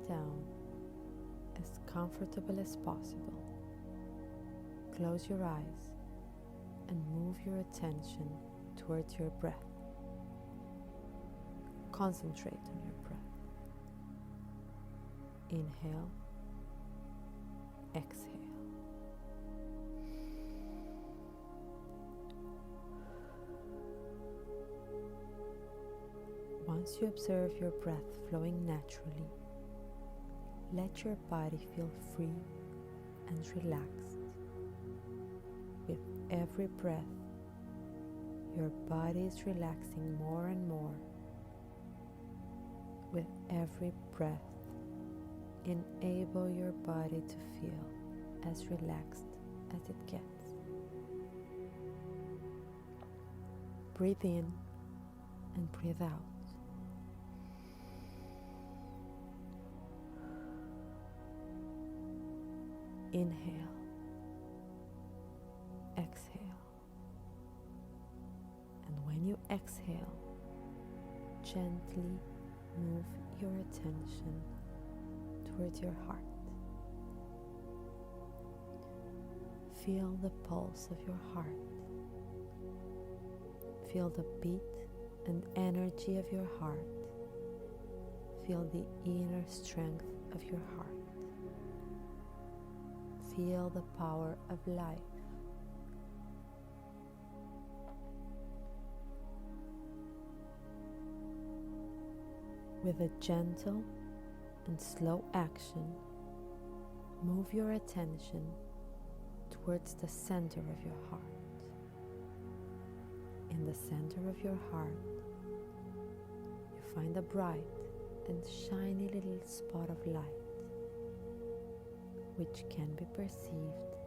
down as comfortable as possible. Close your eyes and move your attention towards your breath. Concentrate on your breath. Inhale, exhale. Once you observe your breath flowing naturally, let your body feel free and relaxed. With every breath, your body is relaxing more and more. With every breath, enable your body to feel as relaxed as it gets. Breathe in and breathe out. Inhale, exhale, and when you exhale, gently move your attention towards your heart. Feel the pulse of your heart. Feel the beat and energy of your heart. Feel the inner strength of your heart. Feel the power of life. With a gentle and slow action, move your attention towards the center of your heart. In the center of your heart, you find a bright and shiny little spot of light, which can be perceived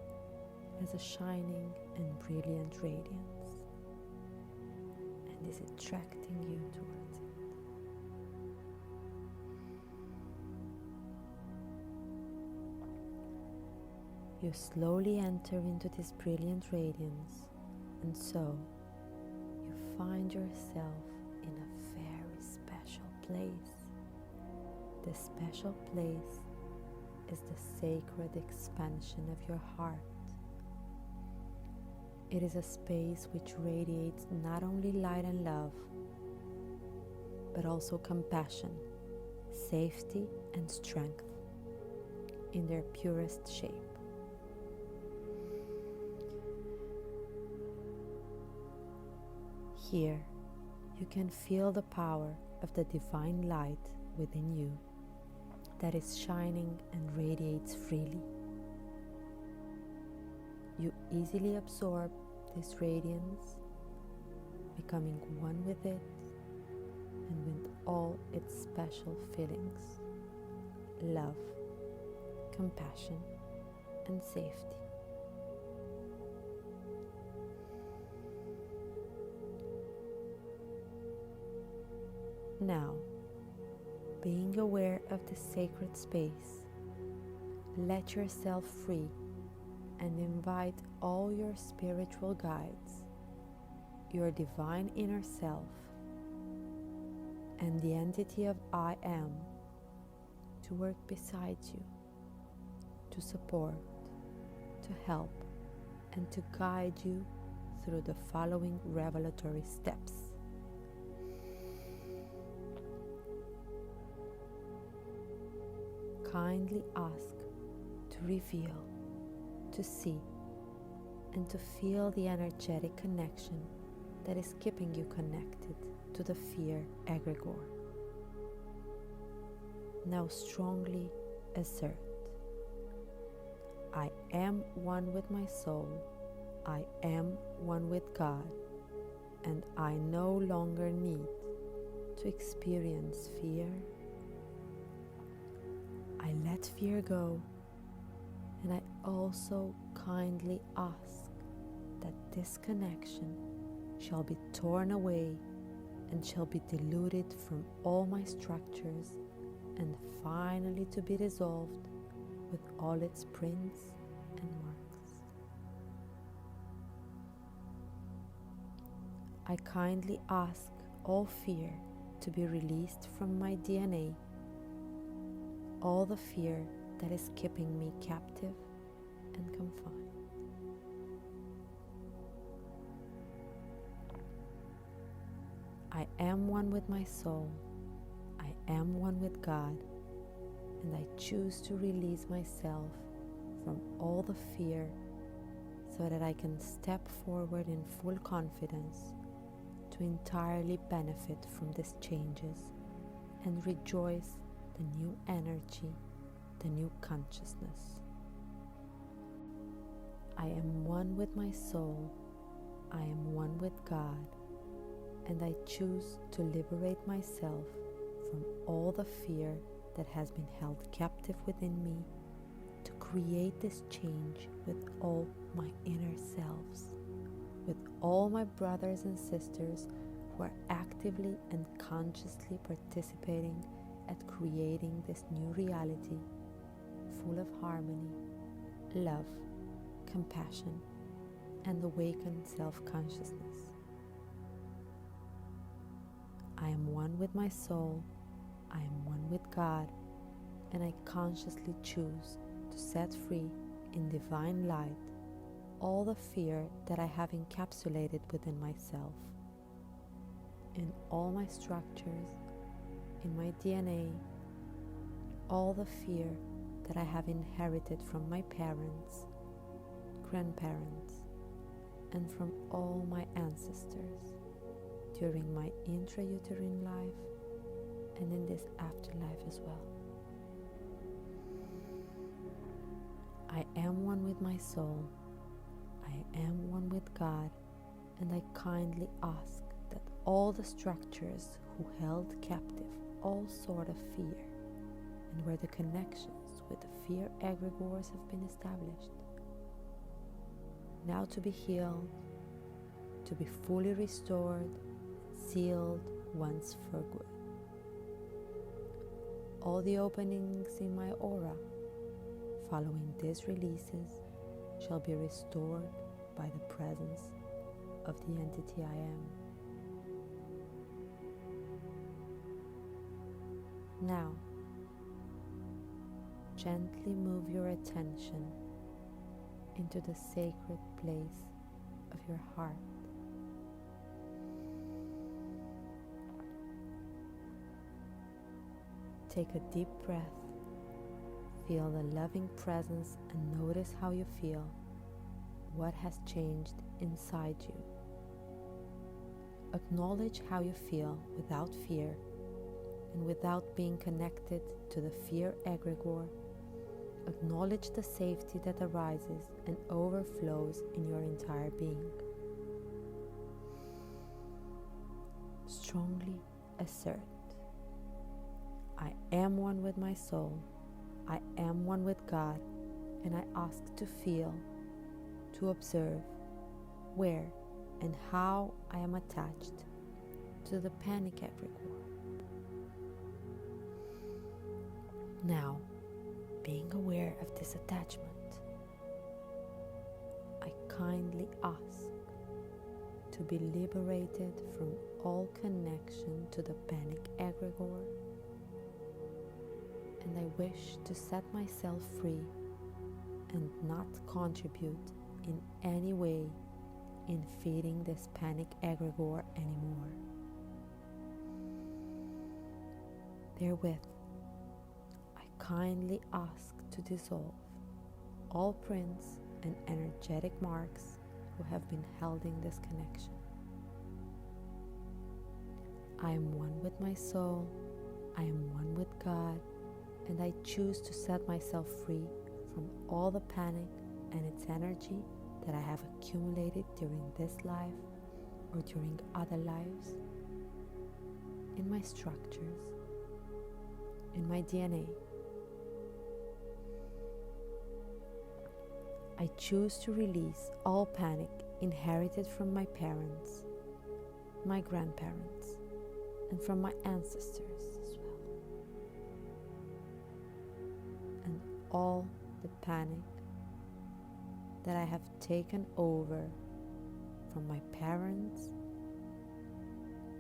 as a shining and brilliant radiance, and is attracting you towards it. You slowly enter into this brilliant radiance, and so you find yourself in a very special place. This special place is the sacred expansion of your heart. It is a space which radiates not only light and love, but also compassion, safety, and strength in their purest shape. Here, you can feel the power of the divine light within you that is shining and radiates freely. You easily absorb this radiance, becoming one with it and with all its special feelings: love, compassion, and safety. Now, being aware of the sacred space, let yourself free and invite all your spiritual guides, your divine inner self, and the entity of I Am to work beside you, to support, to help, and to guide you through the following revelatory steps. Kindly ask to reveal, to see, and to feel the energetic connection that is keeping you connected to the fear egregore. Now strongly assert: I am one with my soul, I am one with God, and I no longer need to experience fear. I let fear go, and I also kindly ask that this connection shall be torn away and shall be diluted from all my structures and finally to be dissolved with all its prints and marks. I kindly ask all fear to be released from my DNA all the fear that is keeping me captive and confined. I am one with my soul, I am one with God, and I choose to release myself from all the fear so that I can step forward in full confidence to entirely benefit from these changes and rejoice the new energy, the new consciousness. I am one with my soul, I am one with God, and I choose to liberate myself from all the fear that has been held captive within me to create this change with all my inner selves, with all my brothers and sisters who are actively and consciously participating at creating this new reality full of harmony, love, compassion, and awakened self-consciousness. I am one with my soul, I am one with God, and I consciously choose to set free in divine light all the fear that I have encapsulated within myself, in all my structures, in my DNA, all the fear that I have inherited from my parents, grandparents, and from all my ancestors during my intrauterine life and in this afterlife as well. I am one with my soul, I am one with God, and I kindly ask that all the structures who held captive all sort of fear and where the connections with the fear egregores have been established, now to be healed, to be fully restored, sealed once for good. All the openings in my aura following these releases shall be restored by the presence of the entity I am. Now, gently move your attention into the sacred place of your heart. Take a deep breath, feel the loving presence, and notice how you feel, what has changed inside you. Acknowledge how you feel without fear and without being connected to the fear egregore. Acknowledge the safety that arises and overflows in your entire being. Strongly assert, I am one with my soul, I am one with God, and I ask to feel, to observe where and how I am attached to the panic egregore. Now, being aware of this attachment, I kindly ask to be liberated from all connection to the panic egregore, and I wish to set myself free and not contribute in any way in feeding this panic egregore anymore. Therewith, I kindly ask to dissolve all prints and energetic marks who have been holding this connection. I am one with my soul, I am one with God, and I choose to set myself free from all the panic and its energy that I have accumulated during this life or during other lives, in my structures, in my DNA. I choose to release all panic inherited from my parents, my grandparents, and from my ancestors as well. And all the panic that I have taken over from my parents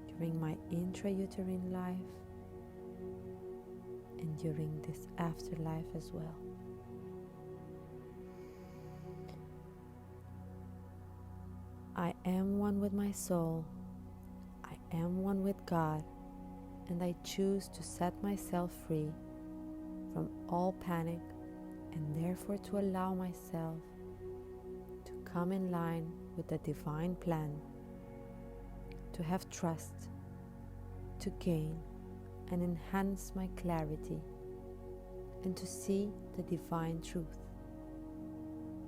during my intrauterine life and during this afterlife as well. I am one with my soul. I am one with God, and I choose to set myself free from all panic and therefore to allow myself to come in line with the divine plan, to have trust, to gain and enhance my clarity, and to see the divine truth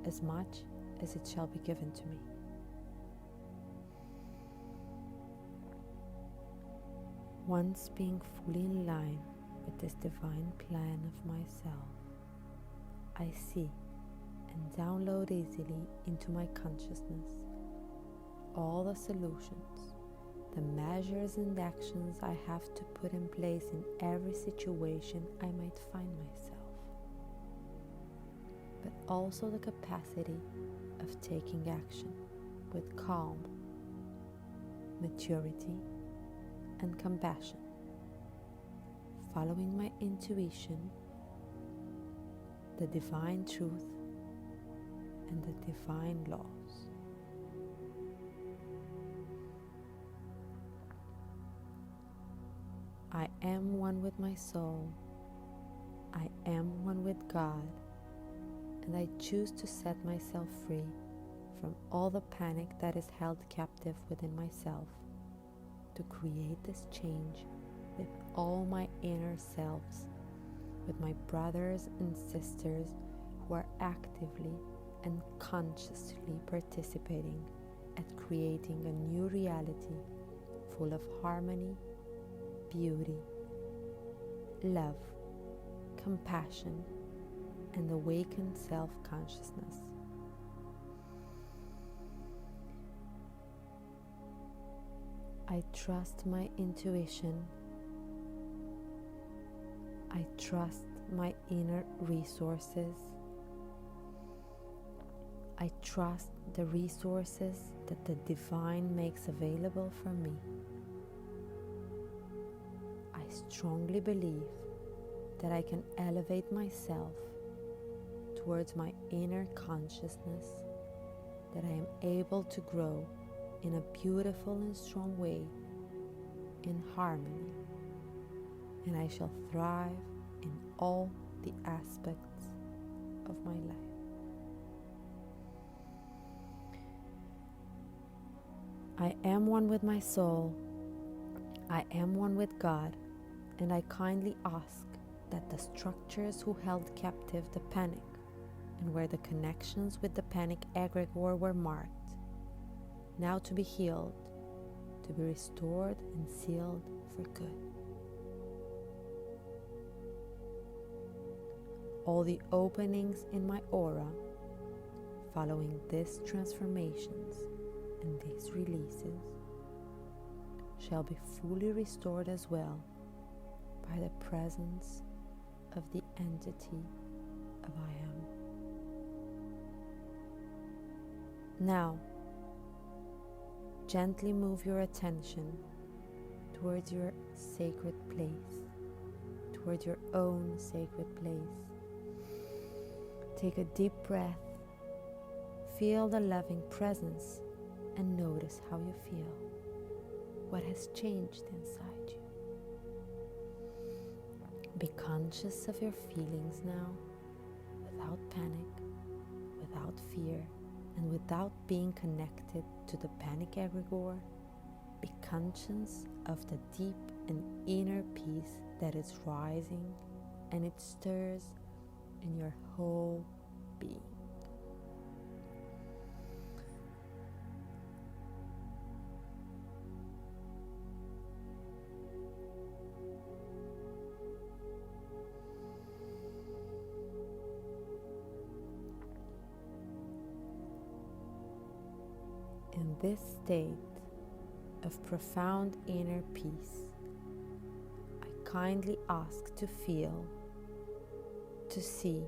as much as it shall be given to me. Once being fully in line with this divine plan of myself, I see and download easily into my consciousness all the solutions, the measures and actions I have to put in place in every situation I might find myself, but also the capacity of taking action with calm, maturity, and compassion, following my intuition, the divine truth, and the divine laws. I am one with my soul. I am one with God, and I choose to set myself free from all the panic that is held captive within myself, to create this change with all my inner selves, with my brothers and sisters who are actively and consciously participating at creating a new reality full of harmony, beauty, love, compassion, and awakened self-consciousness. I trust my intuition. I trust my inner resources. I trust the resources that the divine makes available for me. I strongly believe that I can elevate myself towards my inner consciousness, that I am able to grow in a beautiful and strong way, in harmony, and I shall thrive in all the aspects of my life. I am one with my soul. I am one with God, and I kindly ask that the structures who held captive the panic, and where the connections with the panic egregore were marked, now to be healed, to be restored and sealed for good. All the openings in my aura following these transformations and these releases shall be fully restored as well by the presence of the entity of I am. Now, gently move your attention towards your sacred place, towards your own sacred place. Take a deep breath, feel the loving presence, and notice how you feel. What has changed inside you? Be conscious of your feelings now, without panic, without fear, and without being connected to the panic egregore. Be conscious of the deep and inner peace that is rising, and it stirs in your whole being. In this state of profound inner peace, I kindly ask to feel, to see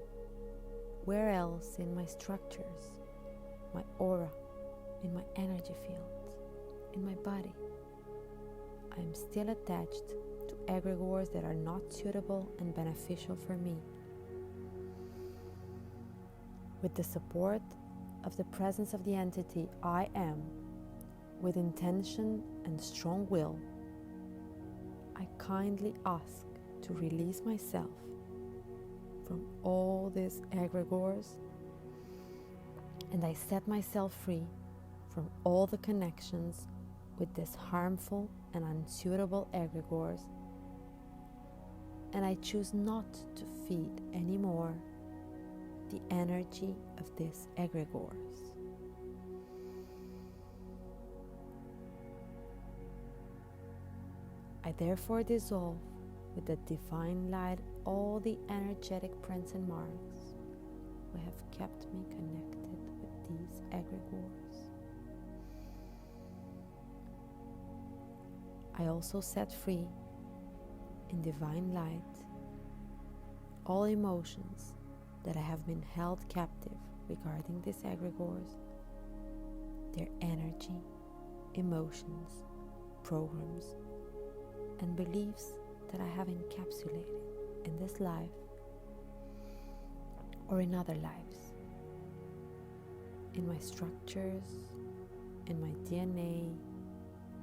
where else in my structures, my aura, in my energy fields, in my body, I am still attached to egregores that are not suitable and beneficial for me. With the support of the presence of the entity I am, with intention and strong will, I kindly ask to release myself from all these egregores, and I set myself free from all the connections with this harmful and unsuitable egregores, and I choose not to feed anymore the energy of these egregores. I therefore dissolve with the divine light all the energetic prints and marks who have kept me connected with these egregores. I also set free in divine light all emotions that I have been held captive regarding these egregores, their energy, emotions, programs, and beliefs that I have encapsulated in this life or in other lives, in my structures, in my DNA,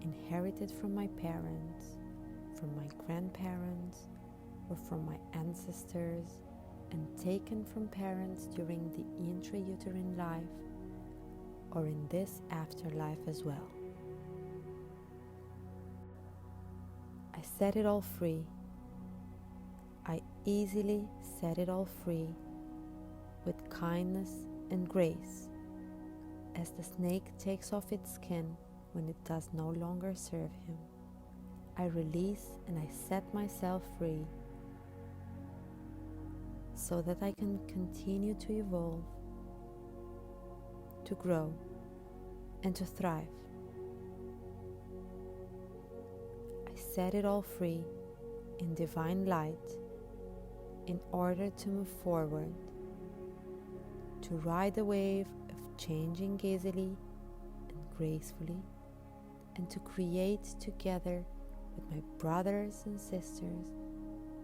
inherited from my parents, from my grandparents, or from my ancestors, and taken from parents during the intrauterine life or in this afterlife as well. I set it all free. I easily set it all free with kindness and grace, as the snake takes off its skin when it does no longer serve him. I release and I set myself free so that I can continue to evolve, to grow, and to thrive. I set it all free in divine light in order to move forward, to ride the wave of changing easily and gracefully, and to create together with my brothers and sisters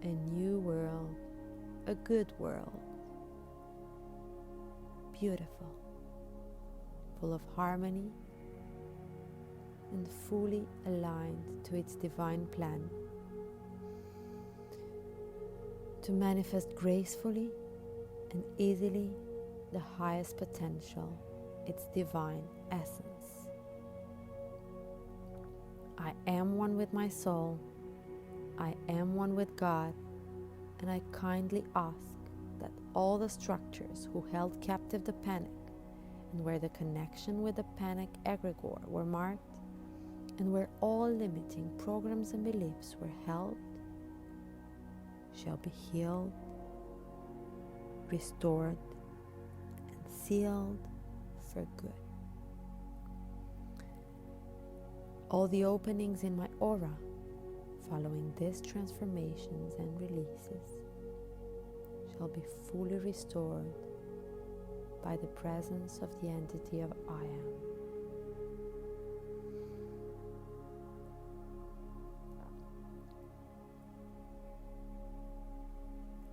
a new world, a good world, beautiful, full of harmony and fully aligned to its divine plan, to manifest gracefully and easily the highest potential, its divine essence. I am one with my soul, I am one with God, and I kindly ask that all the structures who held captive the panic and where the connection with the panic egregore were marked, and where all limiting programs and beliefs were held, shall be healed, restored, and sealed for good. All the openings in my aura following these transformations and releases shall be fully restored by the presence of the entity of I am.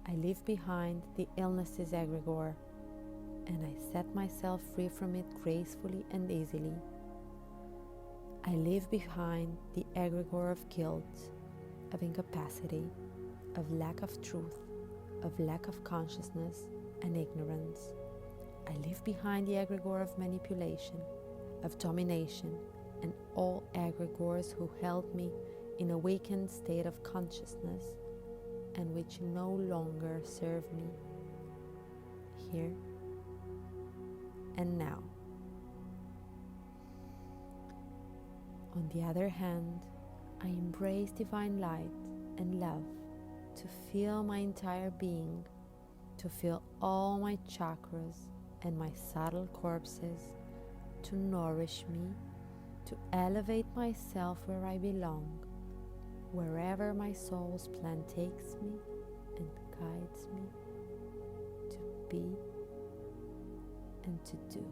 I leave behind the illness's egregore, and I set myself free from it gracefully and easily. I leave behind the egregore of guilt, of incapacity, of lack of truth, of lack of consciousness and ignorance. I leave behind the egregore of manipulation, of domination, and all egregores who held me in a weakened state of consciousness and which no longer serve me here and now. On the other hand, I embrace divine light and love to feel my entire being, to feel all my chakras and my subtle corpses, to nourish me, to elevate myself where I belong, wherever my soul's plan takes me and guides me to be and to do.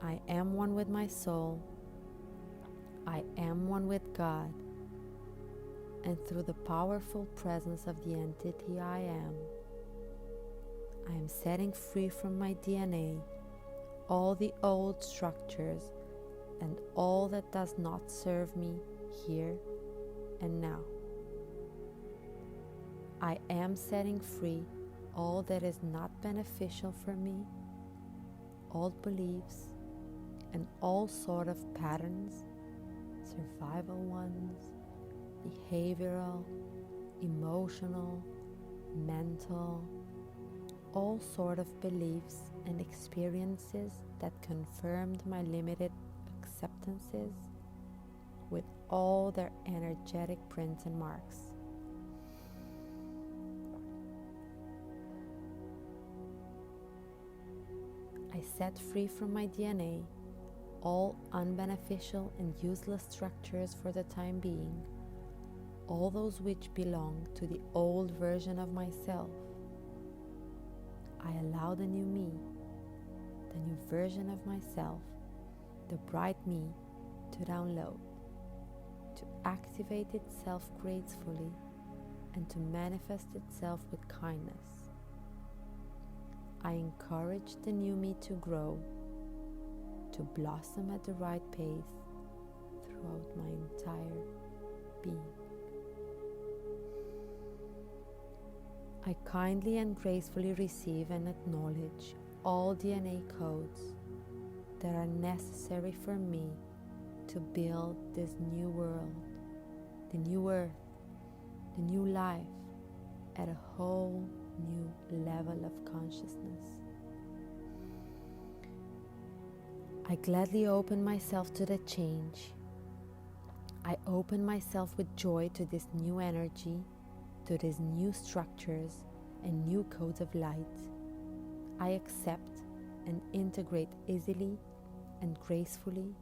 I am one with my soul. I am one with God, and through the powerful presence of the entity I am setting free from my DNA all the old structures and all that does not serve me here and now. I am setting free all that is not beneficial for me, old beliefs, and all sort of patterns, survival ones, behavioral, emotional, mental, all sort of beliefs and experiences that confirmed my limited acceptances with all their energetic prints and marks. I set free from my DNA all unbeneficial and useless structures for the time being, all those which belong to the old version of myself. I allow the new me, the new version of myself, the bright me, to download, to activate itself gracefully, and to manifest itself with kindness. I encourage the new me to grow, to blossom at the right pace throughout my entire being. I kindly and gracefully receive and acknowledge all DNA codes that are necessary for me to build this new world, the new earth, the new life at a whole new level of consciousness. I gladly open myself to the change. I open myself with joy to this new energy, to these new structures and new codes of light. I accept and integrate easily and gracefully,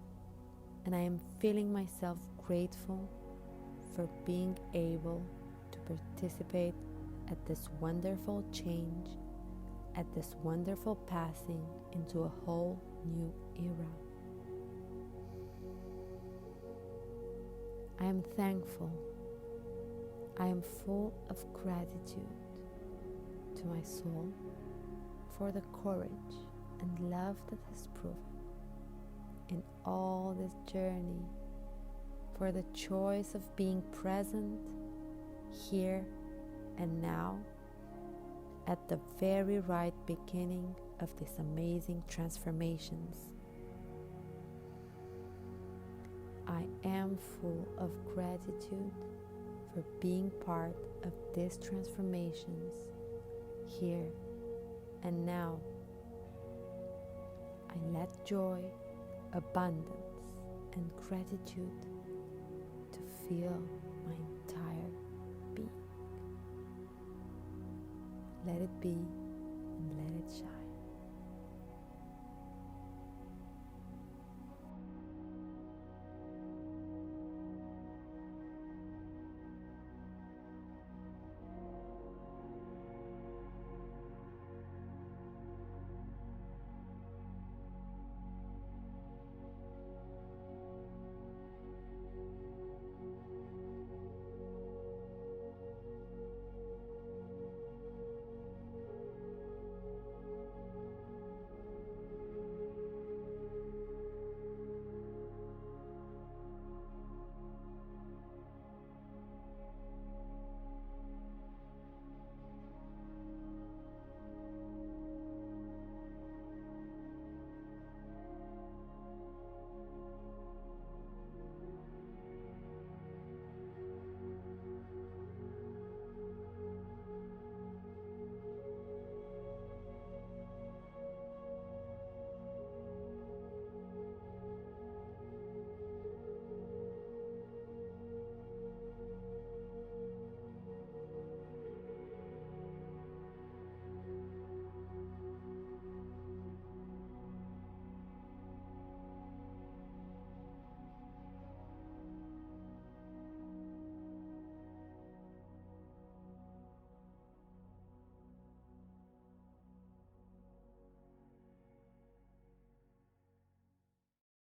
and I am feeling myself grateful for being able to participate at this wonderful change, at this wonderful passing into a whole new era. I am thankful. I am full of gratitude to my soul for the courage and love that has proven in all this journey, for the choice of being present here and now at the very right beginning of these amazing transformations. I am full of gratitude for being part of these transformations here and now. I let joy, abundance, and gratitude to fill my entire being. Let it be.